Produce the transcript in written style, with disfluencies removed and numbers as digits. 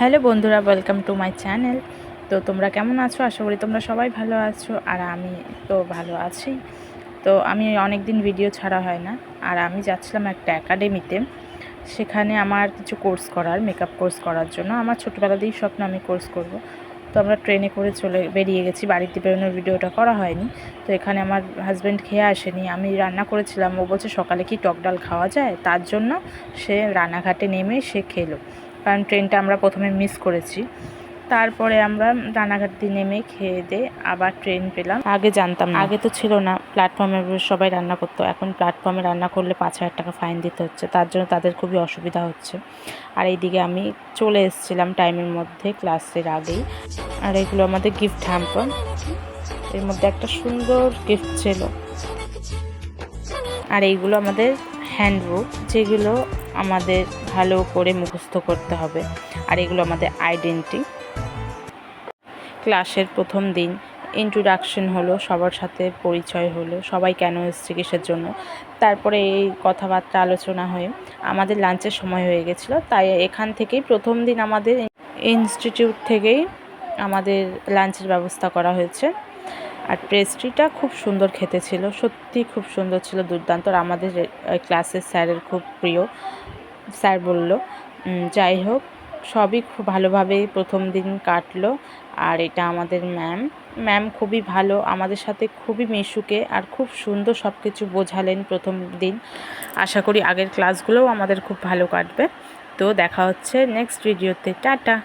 Hello বন্ধুরা, welcome to my channel. তো তোমরা কেমন আছো? আশা করি তোমরা সবাই ভালো আছো, আর আমি তো ভালো আছি। তো আমি অনেক দিন ভিডিও ছাড়া হয় না, আর আমি যাচ্ছিলাম একটা একাডেমিতে। সেখানে আমার কিছু কোর্স করার, মেকআপ কোর্স করার জন্য। আমার ছোটোবেলাতেই স্বপ্ন আমি কোর্স করব। তো আমরা ট্রেনে করে বেরিয়ে গেছি, বাড়িতে বেরোনোর ভিডিওটা করা হয়নি। তো এখানে আমার হাজব্যান্ড খেয়ে আসেনি, আমি রান্না করেছিলাম। ও বলছে সকালে কি টক ডাল খাওয়া যায়, তার জন্য সে রানাঘাটে নেমে সে খেলো, কারণ ট্রেনটা আমরা প্রথমে মিস করেছি। তারপরে আমরা রানাঘাট দিয়ে নেমে খেয়ে দিয়ে আবার ট্রেন পেলাম। আগে জানতাম না, আগে তো ছিল না প্ল্যাটফর্মে সবাই রান্না করতো। এখন প্ল্যাটফর্মে রান্না করলে 5,000 টাকা ফাইন দিতে হচ্ছে, তার জন্য তাদের খুবই অসুবিধা হচ্ছে। আর এইদিকে আমি চলে এসেছিলাম টাইমের মধ্যে, ক্লাসের আগেই। আর এগুলো আমাদের গিফট হ্যাম্পার, এর মধ্যে একটা সুন্দর গিফট ছিল। আর এইগুলো আমাদের হ্যান্ডবুক, যেগুলো আমাদের ভালো করে মুখস্থ করতে হবে। আর এগুলো আমাদের আইডেন্টি। ক্লাসের প্রথম দিন ইন্ট্রোডাকশন হলো, সবার সাথে পরিচয় হলো, সবাই কেন এসছে, কিসের জন্য। তারপরে এই কথাবার্তা আলোচনা হয়ে আমাদের লাঞ্চের সময় হয়ে গেছিলো। তাই এখান থেকেই প্রথম দিন আমাদের ইনস্টিটিউট থেকেই আমাদের লাঞ্চের ব্যবস্থা করা হয়েছে। আর পেস্ট্রিটা খুব সুন্দর খেতে ছিল, সত্যি খুব সুন্দর ছিল, দুর্দান্ত। আর আমাদের ক্লাসের স্যারের খুব প্রিয়, স্যার বলল। যাই হোক, সবই খুব ভালোভাবেই প্রথম দিন কাটলো। আর এটা আমাদের ম্যাম খুবই ভালো, আমাদের সাথে খুবই মিশুকে, আর খুব সুন্দর সব কিছু বোঝালেন প্রথম দিন। আশা করি আগের ক্লাসগুলোও আমাদের খুব ভালো কাটবে। তো দেখা হচ্ছে নেক্সট ভিডিওতে। টাটা।